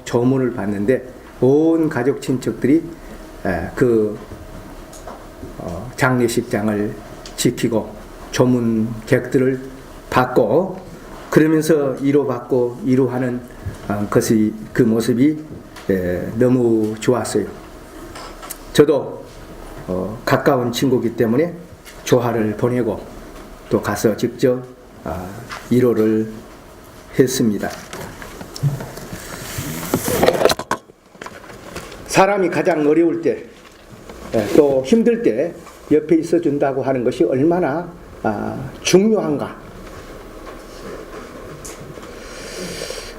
조문을 받는데 온 가족 친척들이 장례식장을 지키고 조문객들을 받고 그러면서 위로받고 위로하는 것이 그 모습이 너무 좋았어요. 저도 가까운 친구이기 때문에 조화를 보내고 또 가서 직접 위로를 했습니다. 사람이 가장 어려울 때 또 힘들 때 옆에 있어 준다고 하는 것이 얼마나 중요한가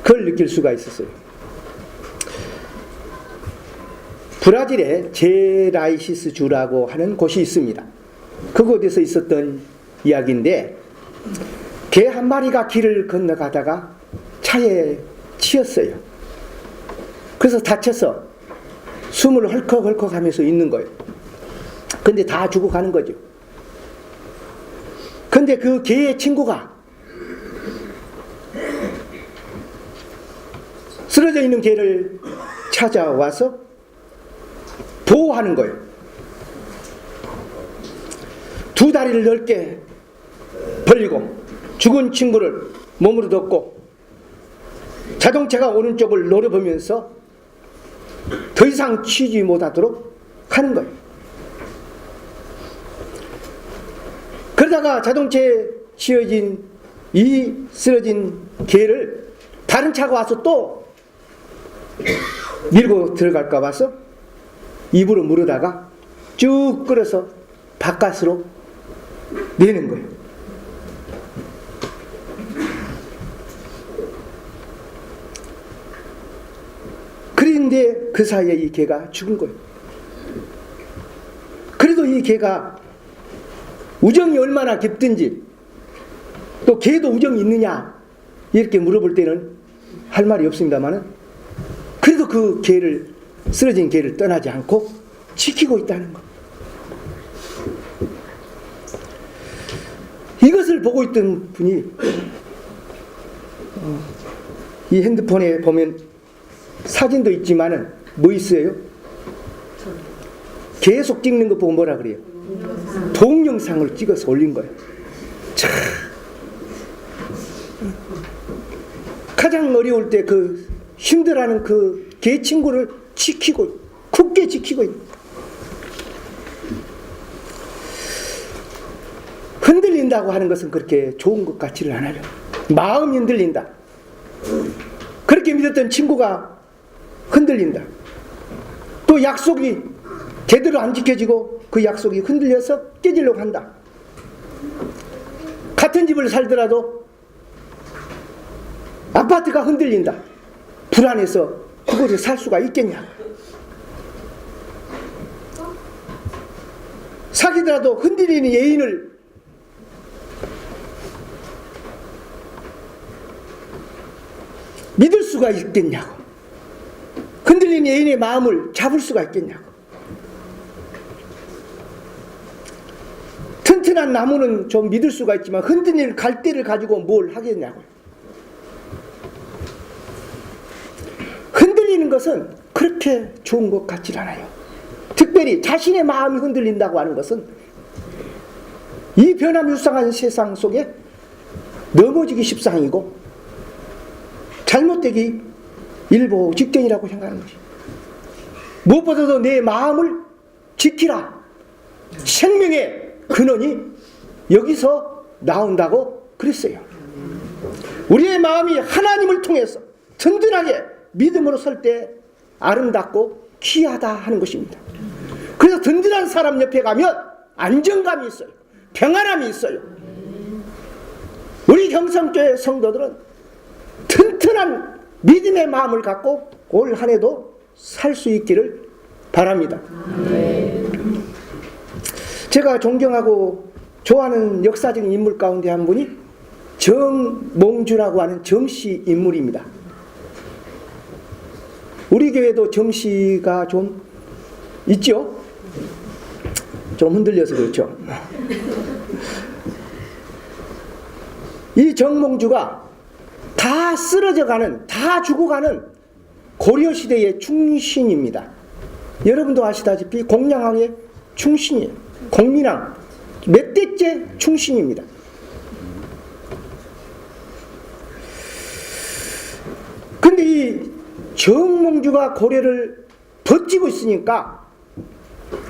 그걸 느낄 수가 있었어요. 브라질에 제라이시스 주라고 하는 곳이 있습니다. 그곳에서 있었던 이야기인데 개 한 마리가 길을 건너가다가 차에 치였어요. 그래서 다쳐서 숨을 헐컥헐컥 하면서 있는 거예요. 근데 다 죽어가는 거죠. 근데 그 개의 친구가 쓰러져 있는 개를 찾아와서 보호하는 거예요. 두 다리를 넓게 벌리고 죽은 친구를 몸으로 덮고 자동차가 오는 쪽을 노려보면서 더 이상 치지 못하도록 하는 거예요. 그러다가 자동차에 치여진 이 쓰러진 개를 다른 차가 와서 또 밀고 들어갈까 봐서 입으로 물어다가 쭉 끌어서 바깥으로 내는 거예요. 그런데 그 사이에 이 개가 죽은 거예요. 그래도 이 개가 우정이 얼마나 깊든지 또 개도 우정이 있느냐 이렇게 물어볼 때는 할 말이 없습니다만은 그래도 그 개를 쓰러진 개를 떠나지 않고 지키고 있다는 것. 이것을 보고 있던 분이 이 핸드폰에 보면 사진도 있지만은 뭐 있어요? 계속 찍는 거 보고 뭐라 그래요? 동영상을 찍어서 올린 거예요. 참 가장 어려울 때 그 힘들어하는 그 개 친구를 지키고 굳게 지키고 있는. 흔들린다고 하는 것은 그렇게 좋은 것 같지를 않아요. 마음이 흔들린다. 그렇게 믿었던 친구가 흔들린다. 또 약속이 제대로 안 지켜지고 그 약속이 흔들려서 깨지려고 한다. 같은 집을 살더라도 아파트가 흔들린다. 불안해서 그곳에 살 수가 있겠냐. 사귀더라도 흔들리는 애인을 믿을 수가 있겠냐고. 흔들리는 애인의 마음을 잡을 수가 있겠냐고. 튼튼한 나무는 좀 믿을 수가 있지만 흔들리는 갈대를 가지고 뭘 하겠냐고. 흔들리는 것은 그렇게 좋은 것 같지 않아요. 특별히 자신의 마음이 흔들린다고 하는 것은 이 변화무쌍한 세상 속에 넘어지기 십상이고 잘못되기 일보 직전이라고 생각하는 것이. 무엇보다도 내 마음을 지키라. 생명의 근원이 여기서 나온다고 그랬어요. 우리의 마음이 하나님을 통해서 든든하게 믿음으로 설 때 아름답고 귀하다 하는 것입니다. 그래서 든든한 사람 옆에 가면 안정감이 있어요. 평안함이 있어요. 우리 경성교회 성도들은 튼튼한 믿음의 마음을 갖고 올 한 해도 살 수 있기를 바랍니다. 제가 존경하고 좋아하는 역사적인 인물 가운데 한 분이 정몽주라고 하는 정씨 인물입니다. 우리 교회도 정씨가 좀 있죠? 좀 흔들려서 그렇죠. 이 정몽주가 다 쓰러져가는, 다 죽어가는 고려시대의 충신입니다. 여러분도 아시다시피 공양왕의 충신이에요. 공민왕 몇 대째 충신입니다. 근데 이 정몽주가 고려를 버티고 있으니까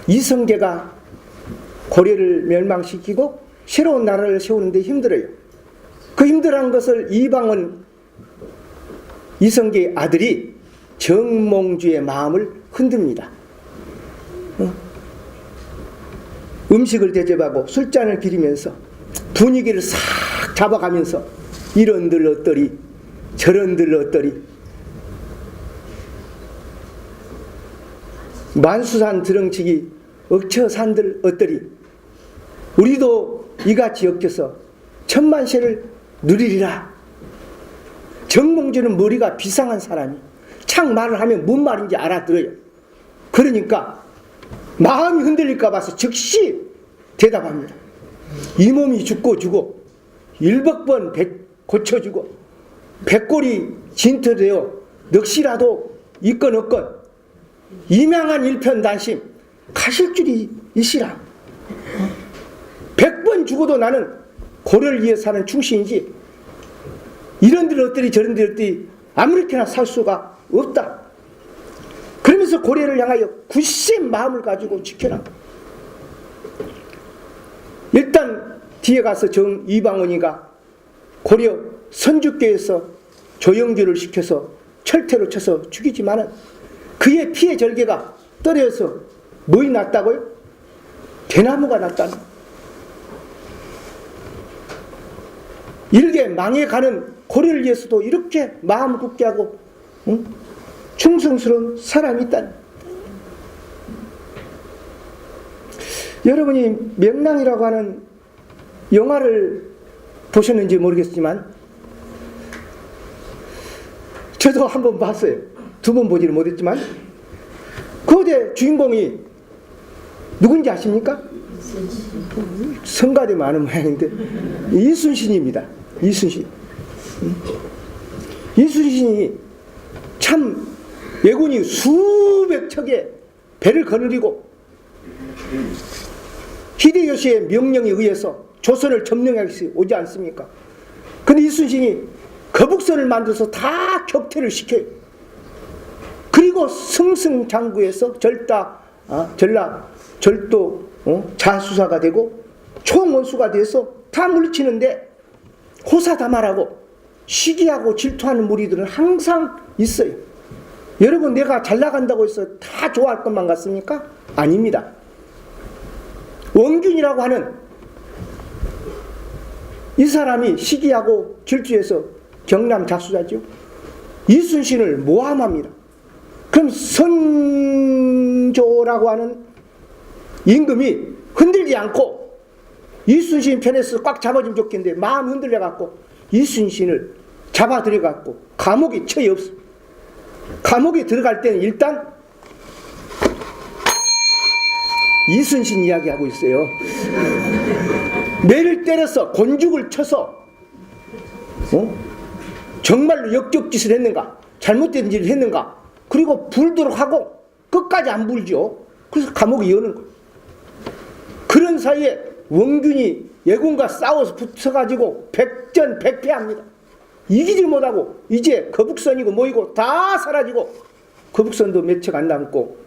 이성계가 고려를 멸망시키고 새로운 나라를 세우는데 힘들어요. 그 힘들어한 것을 이방원 이성계의 아들이 정몽주의 마음을 흔듭니다. 음식을 대접하고 술잔을 기리면서 분위기를 싹 잡아가면서 이런들 어떠리 저런들 어떠리 만수산 드렁치기 억처산들 어떠리 우리도 이같이 엮여서 천만세를 누리리라. 정몽주는 머리가 비상한 사람이 창 말을 하면 뭔 말인지 알아들어요. 그러니까 마음이 흔들릴까 봐서 즉시 대답합니다. 이 몸이 죽고 주고 일백번 고쳐주고 백골이 진토되어 넋이라도 있건 없건 이명한 일편단심 가실 줄이 있으라. 100번 죽어도 나는 고려를 위해 사는 충신이지 이런들 어떠리 저런들 어떠리 아무렇게나 살 수가 없다. 그러면서 고려를 향하여 굳센 마음을 가지고 지켜라. 일단 뒤에 가서 정 이방원이가 고려 선주교에서 조영규를 시켜서 철퇴로 쳐서 죽이지만은 그의 피의 절개가 떨어져서 뭐이 났다고요? 대나무가 났다는. 이렇게 망해가는 고려를 위해서도 이렇게 마음을 굳게 하고 충성스러운 사람이 있다는. 여러분이 명랑이라고 하는 영화를 보셨는지 모르겠지만 저도 한 번 봤어요. 두 번 보지는 못했지만 거기에 주인공이 누군지 아십니까? 성가대 많은 모양인데 이순신입니다. 이순신. 이순신이 참 왜군이 수백 척의 배를 거느리고 히데요시의 명령에 의해서 조선을 점령하기 오지 않습니까? 근데 이순신이 거북선을 만들어서 다 격퇴를 시켜요. 그리고 승승장구해서 절도 자수사가 되고 총원수가 돼서 다 물리치는데 호사다말하고 시기하고 질투하는 무리들은 항상 있어요. 여러분 내가 잘 나간다고 해서 다 좋아할 것만 같습니까? 아닙니다. 원균이라고 하는 이 사람이 시기하고 질투해서 경남 자수자죠. 이순신을 모함합니다. 그럼 선조라고 하는 임금이 흔들지 않고 이순신 편에서 꽉 잡아주면 좋겠는데 마음 흔들려갖고 이순신을 잡아들여갖고 감옥에 처해 없어. 감옥에 들어갈 때는 일단 이순신 이야기하고 있어요. 매를 때려서 곤죽을 쳐서 정말로 역적짓을 했는가 잘못된 일을 했는가 그리고 불도록 하고 끝까지 안 불죠. 그래서 감옥에 여는 거예요. 그런 사이에 원균이 예군과 싸워서 붙어가지고 백전백패합니다. 이기질 못하고 이제 거북선이고 뭐이고 다 사라지고 거북선도 몇 척 안 남고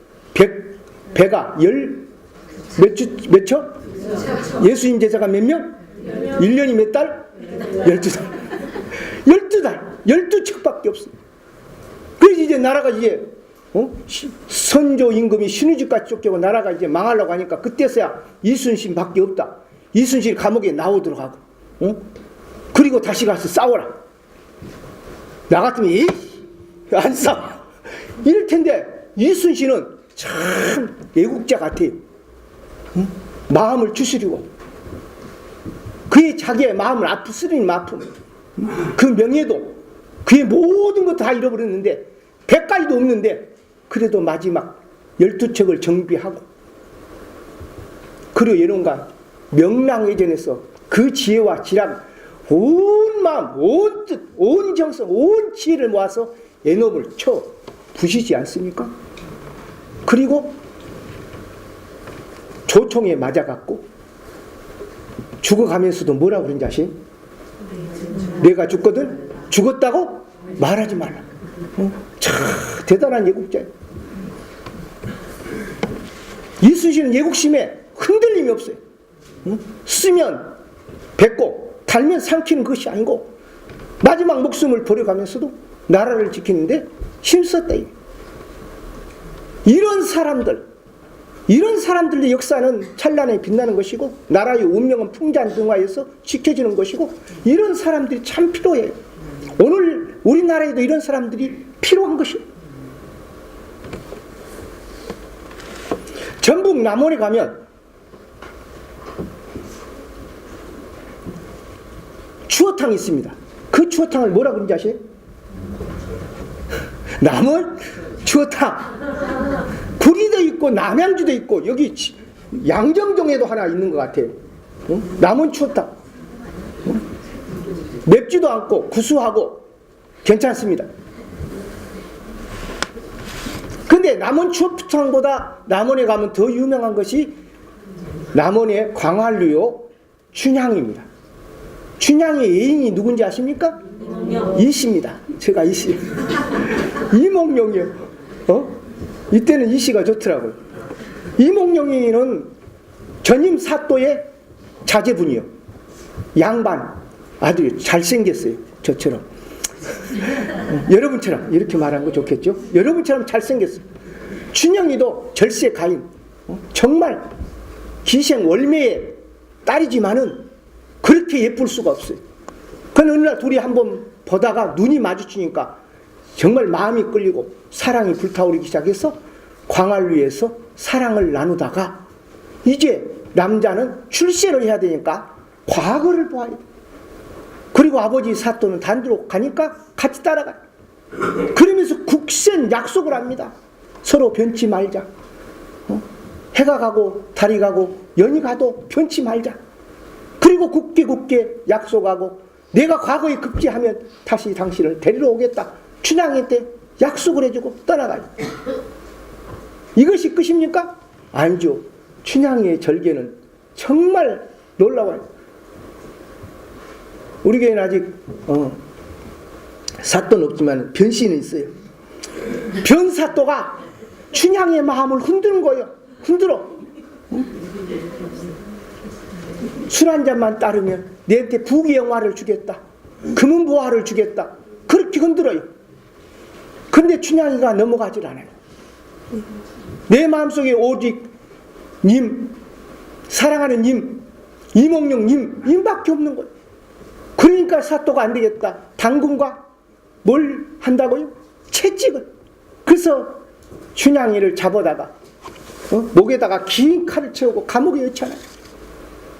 배가 몇 척? 예수님 제자가 몇 명? 1년이 몇 달? 12달. 12달. 12척밖에 없어요. 그래서 이제 나라가 이제 선조 임금이 신우집까지 쫓겨고 나라가 이제 망하려고 하니까 그때서야 이순신밖에 없다. 이순신 감옥에 나오도록 하고 그리고 다시 가서 싸워라. 나 같으면 안 싸워. 이럴 텐데 이순신은 참 애국자 같아요. 마음을 추스리고 그의 자기의 마음을 쓰리는 아픔 그 명예도 그의 모든 것 다 잃어버렸는데 100가지도 없는데 그래도 마지막 12척을 정비하고 그리고 예론과 명랑회전에서 그 지혜와 지략 온 마음 온 뜻 온 정성 온 지혜를 모아서 예놈을 쳐 부시지 않습니까? 그리고 조총에 맞아갖고 죽어가면서도 뭐라고 그런지 아시? 내가 죽거든 죽었다고 말하지 말라. 참 대단한 애국자예요. 이순신은 애국심에 흔들림이 없어요. 쓰면 뱉고 달면 삼키는 것이 아니고 마지막 목숨을 버려가면서도 나라를 지키는데 힘썼다. 이런 사람들의 역사는 찬란하게 빛나는 것이고 나라의 운명은 풍잔등화해서 지켜지는 것이고 이런 사람들이 참 필요해요. 오늘 우리나라에도 이런 사람들이 필요한 것이에요. 전북 남원에 가면 추어탕이 있습니다. 그 추어탕을 뭐라 그런지 아세요? 남원 추어탕. 구리도 있고 남양주도 있고 여기 양정동에도 하나 있는 것 같아요. 남원 추어탕. 맵지도 않고 구수하고 괜찮습니다. 근데 남원 추어탕보다 남원에 가면 더 유명한 것이 남원의 광활루요 춘향입니다. 춘향의 애인이 누군지 아십니까? 이씨입니다. 제가 이씨. 이몽룡이요. 이때는 이씨가 좋더라고요. 이몽룡이는 전임 사또의 자제분이요. 양반 아주 잘생겼어요. 저처럼. 여러분처럼 이렇게 말하는 거 좋겠죠? 여러분처럼 잘생겼어요. 춘향이도 절세 가인. 정말 기생 월매의 딸이지만은 그렇게 예쁠 수가 없어요. 그런데 어느 날 둘이 한번 보다가 눈이 마주치니까 정말 마음이 끌리고 사랑이 불타오르기 시작해서 광활루에서 사랑을 나누다가 이제 남자는 출세를 해야 되니까 과거를 봐야 돼. 그리고 아버지 사또는 단지로 가니까 같이 따라가요. 그러면서 국센 약속을 합니다. 서로 변치 말자. 해가 가고 달이 가고 연이 가도 변치 말자. 그리고 굳게 약속하고 내가 과거에 급제하면 다시 당신을 데리러 오겠다. 춘향한테 약속을 해주고 떠나가요. 이것이 끝입니까? 아니죠. 춘향의 절개는 정말 놀라워요. 우리 교회는 아직 사또는 없지만 변씨는 있어요. 변사또가 춘향의 마음을 흔드는 거예요. 흔들어. 술 한 잔만 따르면 내한테 부귀영화를 주겠다. 금은보화를 주겠다. 그렇게 흔들어요. 근데 춘향이가 넘어가질 않아요. 내 마음속에 오직 님, 사랑하는 님, 이몽룡 님밖에 없는 거예요. 그러니까 사또가 안 되겠다. 당군과 뭘 한다고요? 채찍을. 그래서 춘향이를 잡아다가 목에다가 긴 칼을 채우고 감옥에 넣잖아요.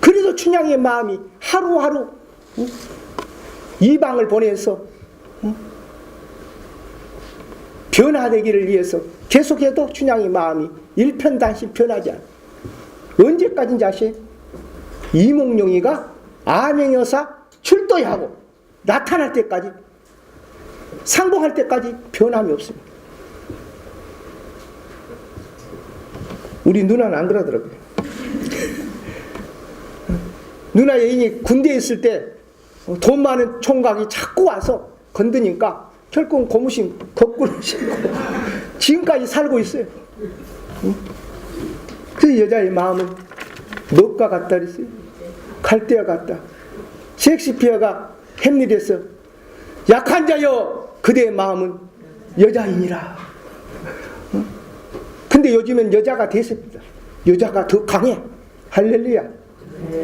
그래서 춘향의 마음이 하루하루 이방을 보내서 변화되기를 위해서 계속해도 춘향의 마음이 일편단심 변하지 않아요. 언제까지인지 아세요? 이몽룡이가 암행여사 출도하고 나타날 때까지, 상봉할 때까지 변함이 없습니다. 우리 누나는 안 그러더라고요. 누나 애인이 군대에 있을 때 돈 많은 총각이 자꾸 와서 건드니까 결국은 고무신 거꾸로 신고 지금까지 살고 있어요. 그 여자의 마음은 먹과 같다 그랬어요. 갈대와 같다. 셰익스피어가 햄릿에서 약한 자여 그대의 마음은 여자이니라. 근데 요즘엔 여자가 대세입니다. 여자가 더 강해. 할렐루야.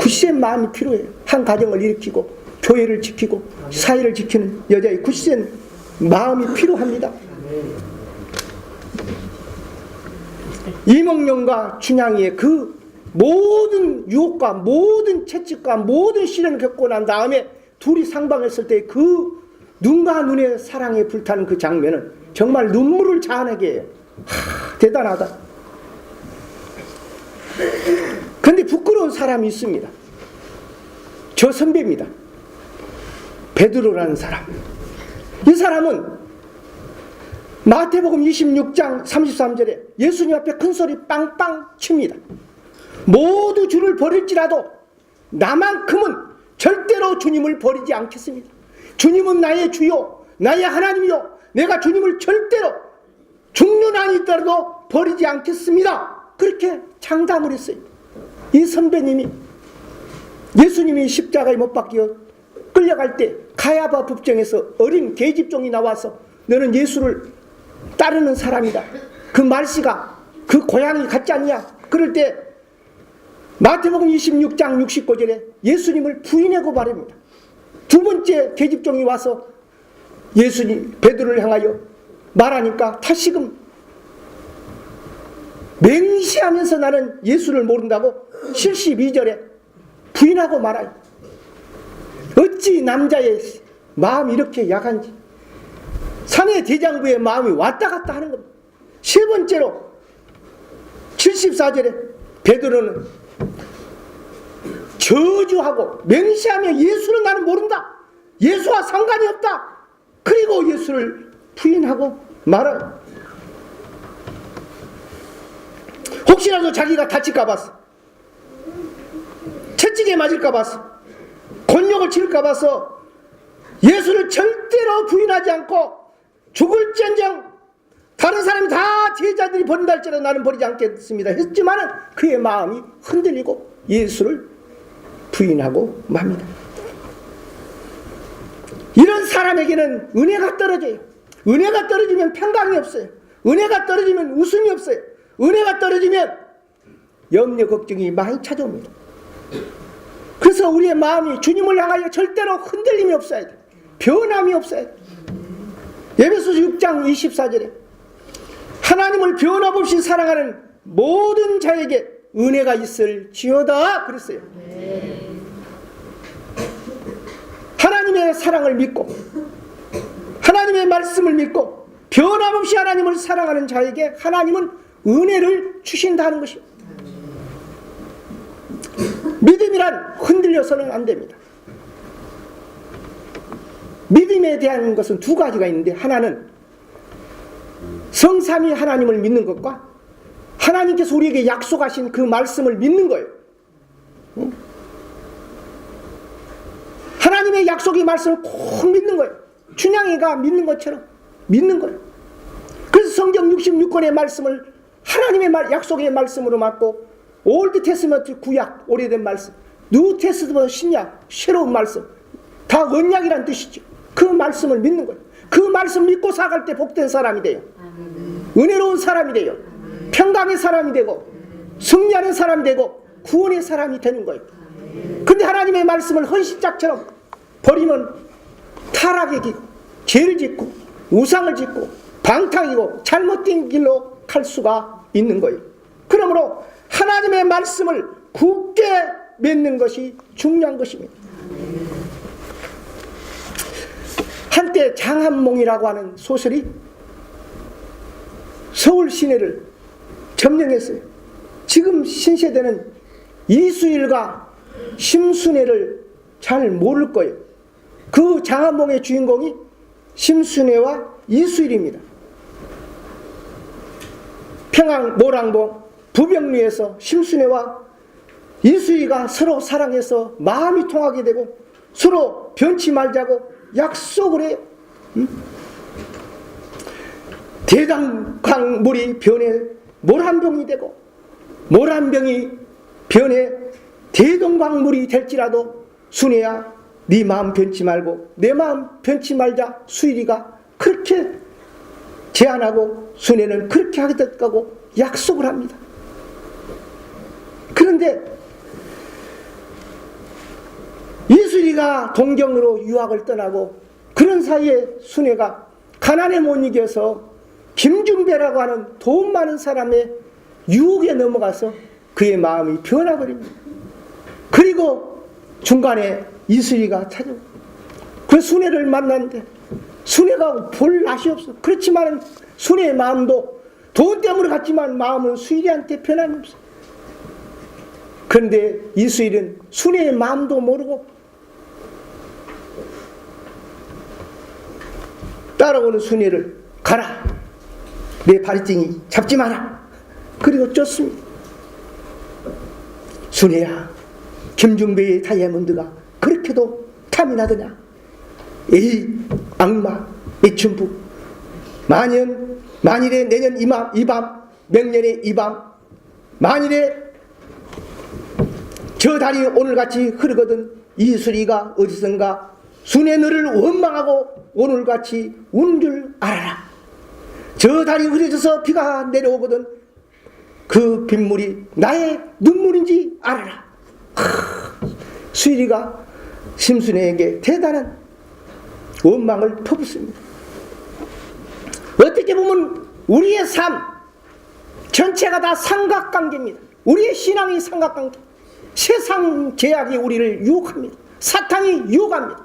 굳센 마음이 필요해요. 한 가정을 일으키고 교회를 지키고 사회를 지키는 여자의 굳센 마음이 필요합니다. 이몽룡과 춘향이의 그 모든 유혹과 모든 채찍과 모든 시련을 겪고 난 다음에 둘이 상방했을 때 그 눈과 눈의 사랑에 불타는 그 장면은 정말 눈물을 자아내게 해요. 대단하다. 그런데 부끄러운 사람이 있습니다. 저 선배입니다. 베드로라는 사람. 이 사람은 마태복음 26장 33절에 예수님 앞에 큰 소리 빵빵 칩니다. 모두 주를 버릴지라도 나만큼은 절대로 주님을 버리지 않겠습니다. 주님은 나의 주요 나의 하나님이요 내가 주님을 절대로 죽는 한이 있더라도 버리지 않겠습니다. 그렇게 장담을 했어요. 이 선배님이 예수님이 십자가에 못 박혀 끌려갈 때 가야바 법정에서 어린 계집종이 나와서 너는 예수를 따르는 사람이다. 그 말씨가 그 고향이 같지 않냐. 그럴 때 마태복음 26장 69절에 예수님을 부인하고 말합니다. 두 번째 계집종이 와서 예수님 베드로를 향하여 말하니까 다시금 맹시하면서 나는 예수를 모른다고 72절에 부인하고 말아요. 어찌 남자의 마음이 이렇게 약한지. 사내 대장부의 마음이 왔다 갔다 하는 겁니다. 세 번째로 74절에 베드로는 저주하고 맹시하며 예수는 나는 모른다. 예수와 상관이 없다. 그리고 예수를 부인하고 말아요. 혹시라도 자기가 다칠까 봐서, 채찍에 맞을까 봐서, 곤욕을 치를까 봐서 예수를 절대로 부인하지 않고 죽을지언정 다른 사람이 다 제자들이 버린다 할지라도 나는 버리지 않겠습니다 했지만은 그의 마음이 흔들리고 예수를 부인하고 맙니다. 이런 사람에게는 은혜가 떨어져요. 은혜가 떨어지면 평강이 없어요. 은혜가 떨어지면 웃음이 없어요. 은혜가 떨어지면 염려 걱정이 많이 찾아옵니다. 그래서 우리의 마음이 주님을 향하여 절대로 흔들림이 없어야 돼. 변함이 없어야 돼. 에베소서 6장 24절에 하나님을 변함없이 사랑하는 모든 자에게 은혜가 있을지어다 그랬어요. 하나님의 사랑을 믿고 하나님의 말씀을 믿고 변함없이 하나님을 사랑하는 자에게 하나님은 은혜를 주신다는 것이요. 믿음이란 흔들려서는 안 됩니다. 믿음에 대한 것은 두 가지가 있는데 하나는 성삼위 하나님을 믿는 것과 하나님께서 우리에게 약속하신 그 말씀을 믿는 거예요. 하나님의 약속의 말씀을 꼭 믿는 거예요. 춘향이가 믿는 것처럼 믿는 거예요. 그래서 성경 66권의 말씀을 하나님의 약속의 말씀으로 맞고 올드 테스먼트 구약 오래된 말씀, 뉴 테스먼트 신약 새로운 말씀 다 언약이란 뜻이죠. 그 말씀을 믿는 거예요. 그 말씀 믿고 살아갈 때 복된 사람이 돼요. 은혜로운 사람이 돼요. 평강의 사람이 되고 승리하는 사람이 되고 구원의 사람이 되는 거예요. 근데 하나님의 말씀을 헌신짝처럼 버리면 타락의 길, 죄를 짓고 우상을 짓고 방탕이고 잘못된 길로 갈 수가 있는 거예요. 그러므로 하나님의 말씀을 굳게 맺는 것이 중요한 것입니다. 한때 장한몽이라고 하는 소설이 서울 시내를 점령했어요. 지금 신세대는 이수일과 심순애를 잘 모를 거예요. 그 장한몽의 주인공이 심순애와 이수일입니다. 평양 모랑봉 부병리에서 심순애와 이수일가 서로 사랑해서 마음이 통하게 되고 서로 변치 말자고 약속을 해요. 대강물이 변해 모란병이 되고 모란병이 변해 대동강물이 될지라도 순애야 네 마음 변치 말고 내 마음 변치 말자. 수일이가 그렇게 제안하고 순애는 그렇게 하겠다고 약속을 합니다. 그런데 이수리가 동경으로 유학을 떠나고 그런 사이에 순애가 가난에 못 이겨서 김준배라고 하는 돈 많은 사람의 유혹에 넘어가서 그의 마음이 변화버립니다. 그리고 중간에 이수리가 찾아오고 그 순애를 만났는데 순애가 볼 낯이 없어. 그렇지만 순애의 마음도 돈 때문에 갔지만 마음은 수일이한테 변함이 없어. 그런데 이수일은 순애의 마음도 모르고 따라오는 순애를 가라 내 발등이 잡지 마라. 그리고 쫓습니다. 순애야, 김중배의 다이아몬드가 그렇게도 탐이 나더냐. 에이 악마 매춘부, 만일에 내년 이밤 명년에 이밤, 만일에 저 달이 오늘같이 흐르거든 이수리가 어디선가 순애 너를 원망하고 오늘같이 운 줄 알아라. 저 달이 흐려져서 비가 내려오거든 그 빗물이 나의 눈물인지 알아라. 수일이가 심순애에게 대단한 원망을 퍼붓습니다. 어떻게 보면 우리의 삶 전체가 다 삼각관계입니다. 우리의 신앙이 삼각관계. 세상 제약이 우리를 유혹합니다. 사탄이 유혹합니다.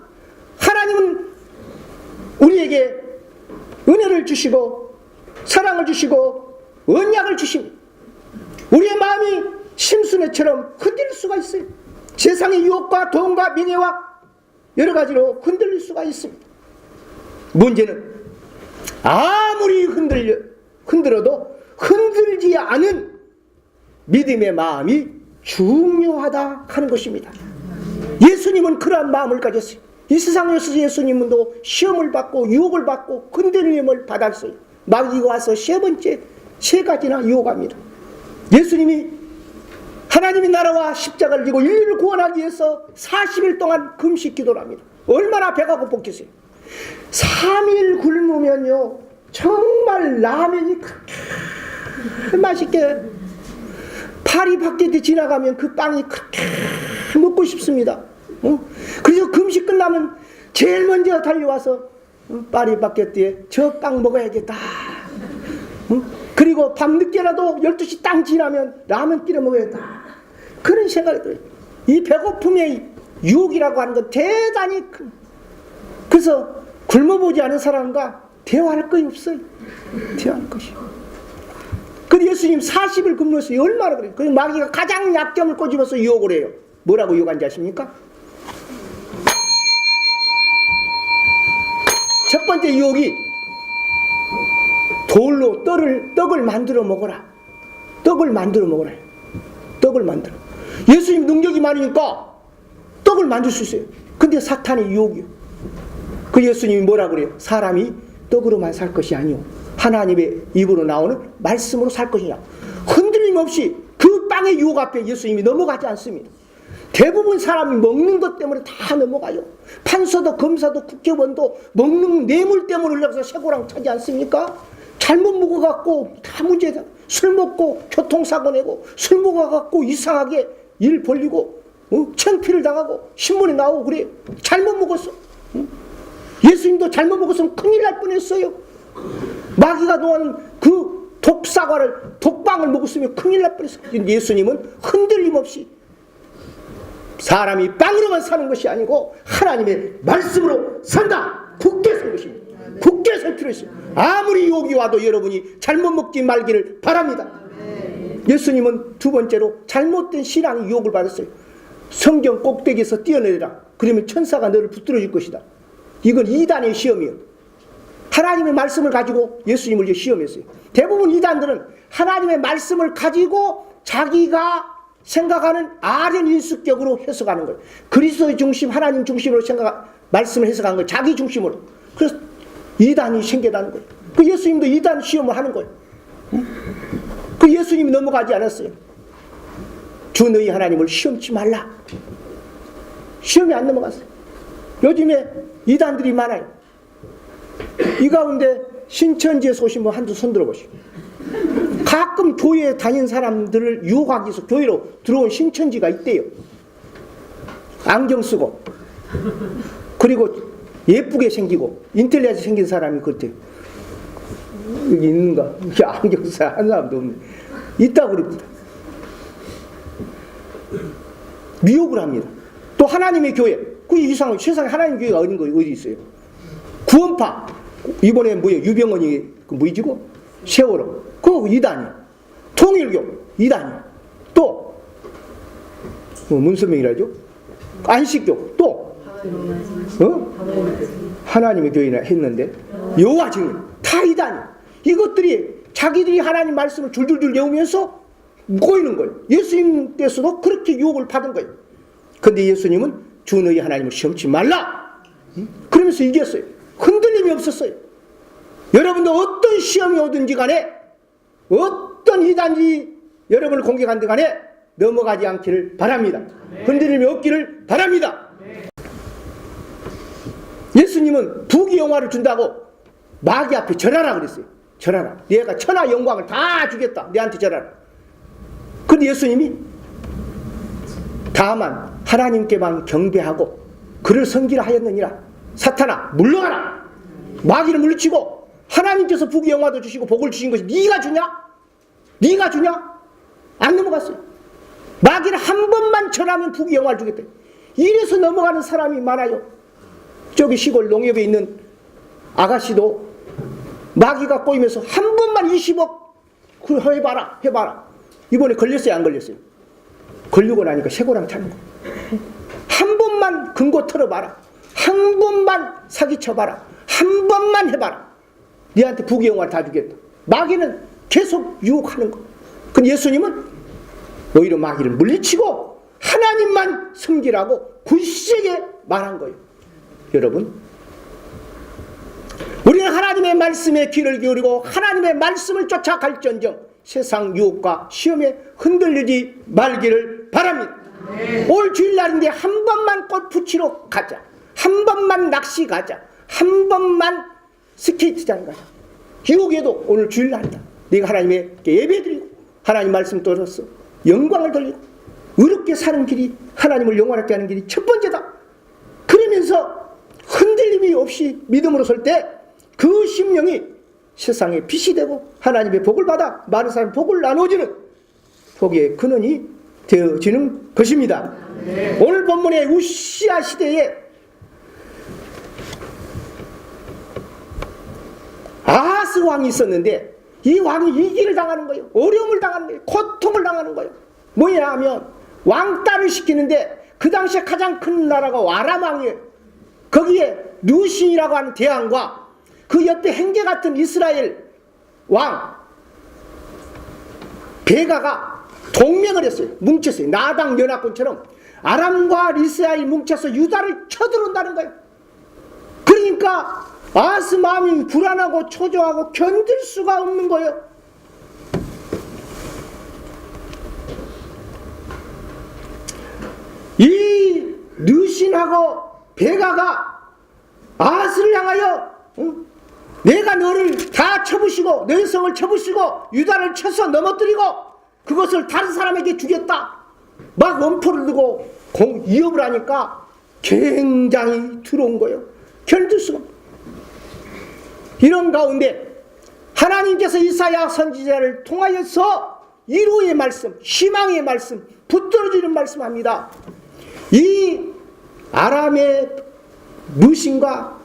하나님은 우리에게 은혜를 주시고 사랑을 주시고 언약을 주십니다. 우리의 마음이 심순애처럼 흔들릴 수가 있어요. 세상의 유혹과 돈과 명예와 여러 가지로 흔들릴 수가 있습니다. 문제는 아무리 흔들어도 흔들지 않은 믿음의 마음이 중요하다 하는 것입니다. 예수님은 그러한 마음을 가졌어요. 이 세상에서 예수님도 시험을 받고 유혹을 받고 흔들림을 받았어요. 마귀가 와서 세 가지나 유혹합니다. 예수님이 하나님의 나라와 십자가를 지고 인류를 구원하기 위해서 40일 동안 금식 기도를 합니다. 얼마나 배가 고팠겠어요. 3일 굶으면요 정말 라면이 그렇게 맛있게 파리바게트 지나가면 그 빵이 그렇게 먹고 싶습니다. 그래서 금식 끝나면 제일 먼저 달려와서 파리바게트에 저 빵 먹어야겠다. 그리고 밤늦게라도 12시 딱 지나면 라면 끓여 먹어야겠다. 그런 생각이 들어요. 이 배고픔의 유혹이라고 하는 건 대단히 큰. 그래서 굶어보지 않은 사람과 대화할 것이 없어요. 대화할 것이. 그래서 예수님 40일 굶었어요. 얼마나 그래요. 그래서 마귀가 가장 약점을 꼬집어서 유혹을 해요. 뭐라고 유혹한지 아십니까? 첫 번째 유혹이 돌로 떡을 만들어 먹어라. 떡을 만들어 먹어라. 떡을 만들어. 예수님 능력이 많으니까 떡을 만들 수 있어요. 근데 사탄의 유혹이요. 그 예수님이 뭐라 그래요? 사람이 떡으로만 살 것이 아니오. 하나님의 입으로 나오는 말씀으로 살 것이냐. 흔들림 없이 그 빵의 유혹 앞에 예수님이 넘어가지 않습니다. 대부분 사람이 먹는 것 때문에 다 넘어가요. 판사도 검사도 국회의원도 먹는 뇌물 때문에 흘러서 쇠고랑 차지 않습니까? 잘못 먹어갖고 다 문제다. 술 먹고 교통사고 내고 술 먹어갖고 이상하게 일 벌리고 창피를 당하고 신문에 나오고 그래요. 잘못 먹었어. 예수님도 잘못 먹었으면 큰일 날 뻔했어요. 마귀가 놓은 그 독빵을 먹었으면 큰일 날 뻔했어요. 예수님은 흔들림 없이 사람이 빵으로만 사는 것이 아니고 하나님의 말씀으로 산다. 굳게 선 것입니다. 굳게 설 필요 있어요. 아무리 유혹이 와도 여러분이 잘못 먹지 말기를 바랍니다. 예수님은 두 번째로 잘못된 신앙의 유혹을 받았어요. 성경 꼭대기에서 뛰어내리라. 그러면 천사가 너를 붙들어 줄 것이다. 이건 이단의 시험이에요. 하나님의 말씀을 가지고 예수님을 시험했어요. 대부분 이단들은 하나님의 말씀을 가지고 자기가 생각하는 아련 인수격으로 해석하는 거예요. 그리스도의 중심, 하나님 중심으로 말씀을 해석하는 거예요. 자기 중심으로. 그래서 이단이 생겨나는 거예요. 그 예수님도 이단 시험을 하는 거예요. 그 예수님이 넘어가지 않았어요. 주 너희 하나님을 시험치 말라. 시험이 안 넘어갔어요. 요즘에 이단들이 많아요. 이 가운데 신천지에서 오신 분 한두 손 들어보시오. 가끔 교회에 다닌 사람들을 유혹하기 위해서 교회로 들어온 신천지가 있대요. 안경 쓰고 그리고 예쁘게 생기고 인텔리아서 생긴 사람이 그렇대요. 여기 있는가? 안경 쓴 한 사람도 없네. 있다고 그럽니다. 미혹을 합니다. 또 하나님의 교회, 그 이상 세상에 하나님 교회가 어디 있어요? 구원파, 이번에 뭐예요? 유병원이 그 뭐이지고 세월호, 그 이단이, 통일교 이단이, 또 문선명이라죠? 안식교, 또 하나님의 교회나 했는데 여호와 증인 다 이단이. 이것들이 자기들이 하나님 말씀을 줄줄줄 외우면서 꼬이는 거예요. 예수님 때서도 그렇게 유혹을 받은 거예요. 근데 예수님은 주 너희 하나님을 시험치 말라. 그러면서 이겼어요. 흔들림이 없었어요. 여러분도 어떤 시험이 오든지 간에, 어떤 이단이 여러분을 공격한데 간에 넘어가지 않기를 바랍니다. 흔들림이 없기를 바랍니다. 예수님은 부귀영화를 준다고 마귀 앞에 절하라 그랬어요. 절하라. 내가 천하 영광을 다 주겠다. 내한테 절하라. 그런데 예수님이 다만 하나님께만 경배하고 그를 섬기라 하였느니라. 사탄아 물러가라. 마귀를 물리치고 하나님께서 부귀영화도 주시고 복을 주신 것이 네가 주냐? 네가 주냐? 안 넘어갔어요. 마귀를 한 번만 절하면 부귀영화를 주겠다. 이래서 넘어가는 사람이 많아요. 저기 시골 농협에 있는 아가씨도 마귀가 꼬이면서 한 번만 20억 그 해봐라 해봐라. 이번에 걸렸어요 안 걸렸어요? 걸리고 나니까 쇠고랑 차는 거. 한 번만 근거 털어봐라. 한 번만 사기쳐봐라. 한 번만 해봐라. 네한테 부귀영화를 다 주겠다. 마귀는 계속 유혹하는 거. 근데 예수님은 오히려 마귀를 물리치고 하나님만 섬기라고 굳세게 말한 거예요. 여러분, 우리는 하나님의 말씀에 귀를 기울이고 하나님의 말씀을 쫓아갈지언정 세상 유혹과 시험에 흔들리지 말기를 바랍니다. 올 주일날인데 한 번만 골프 치러 가자. 한 번만 낚시 가자. 한 번만 스케이트장 가자. 유혹에도 오늘 주일날이다. 네가 하나님께 예배드리고 하나님 말씀 들어서 영광을 돌리고 의롭게 사는 길이 하나님을 영원하게 하는 길이 첫 번째다. 그러면서 흔들림이 없이 믿음으로 설 때 그 심령이 세상에 빛이 되고 하나님의 복을 받아 많은 사람이 복을 나눠주는 복의 근원이 되어지는 것입니다. 오늘 본문의 우시아 시대에 아하스 왕이 있었는데 이 왕이 위기를 당하는 거예요. 어려움을 당하는 거예요. 고통을 당하는 거예요. 뭐냐 하면 왕따를 시키는데 그 당시에 가장 큰 나라가 아람 왕이에요. 거기에 루신이라고 하는 대왕과 그 옆에 행제 같은 이스라엘 왕 베가가 동맹을 했어요. 뭉쳤어요. 나당 연합군처럼 아람과 이스라엘 뭉쳐서 유다를 쳐들어온다는 거예요. 그러니까 아하스 마음이 불안하고 초조하고 견딜 수가 없는 거예요. 이 르신하고 베가가 아하스를 향하여 내가 너를 다 쳐부시고 너의 성을 쳐부시고 유다를 쳐서 넘어뜨리고 그것을 다른 사람에게 주겠다. 막 엄포를 두고 위협을 하니까 굉장히 두려운 거예요. 견딜 수가 없어요. 이런 가운데 하나님께서 이사야 선지자를 통하여서 위로의 말씀, 희망의 말씀, 붙들어주는 말씀합니다. 이 아람의 무신과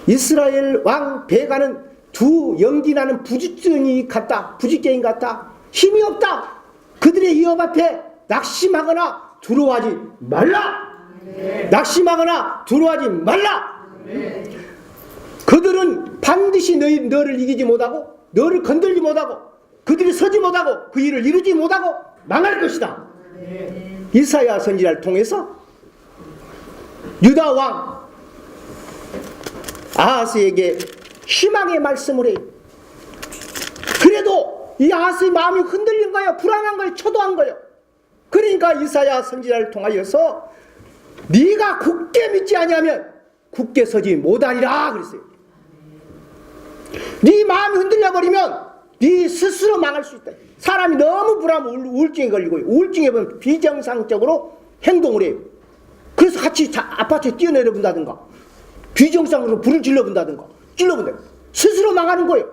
이스라엘 왕 베가는 두 연기나는 부짓게임 같다. 힘이 없다. 그들의 위협 앞에 낙심하거나 두려워하지 말라. 낙심하거나 두려워하지 말라. 그들은 반드시 너를 이기지 못하고 너를 건들지 못하고 그들이 서지 못하고 그 일을 이루지 못하고 망할 것이다. 이사야 선지자를 통해서 유다 왕 아하스에게 희망의 말씀을 해요. 그래도 이 아하스의 마음이 흔들린 거예요. 불안한 거예요. 초조한 거예요. 그러니까 이사야 선지자를 통하여서 네가 굳게 믿지 아니하면 굳게 서지 못하리라 그랬어요. 네 마음이 흔들려버리면 네 스스로 망할 수 있다. 사람이 너무 불안하면 우울증에 걸리고 우울증에 보면 비정상적으로 행동을 해요. 그래서 같이 아파트에 뛰어내려 본다든가 비정상으로 불을 질러본다든가 스스로 망하는 거예요.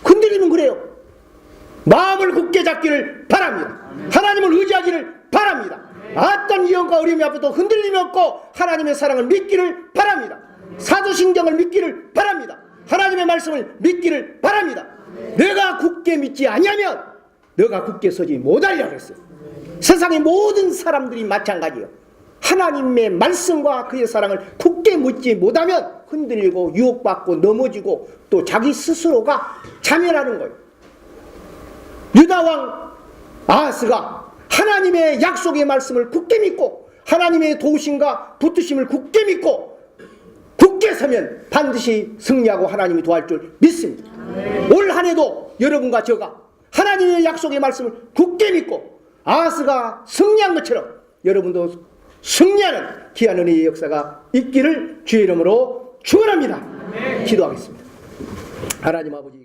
흔들리면 그래요. 마음을 굳게 잡기를 바랍니다. 하나님을 의지하기를 바랍니다. 어떤 위험과 어려움이 앞에도 흔들림이 없고 하나님의 사랑을 믿기를 바랍니다. 사도신경을 믿기를 바랍니다. 하나님의 말씀을 믿기를 바랍니다. 내가 굳게 믿지 아니하면 너가 굳게 서지 못하리라 그랬어요. 세상의 모든 사람들이 마찬가지예요. 하나님의 말씀과 그의 사랑을 굳게 묻지 못하면 흔들리고 유혹받고 넘어지고 또 자기 스스로가 자멸하는 거예요. 유다왕 아하스가 하나님의 약속의 말씀을 굳게 믿고 하나님의 도우심과 붙드심을 굳게 믿고 굳게 서면 반드시 승리하고 하나님이 도와줄 줄 믿습니다. 올 한 해도 여러분과 저가 하나님의 약속의 말씀을 굳게 믿고 아하스가 승리한 것처럼 여러분도 승리하는 귀한 은혜의 역사가 있기를 주의 이름으로 축원합니다. 기도하겠습니다. 하나님 아버지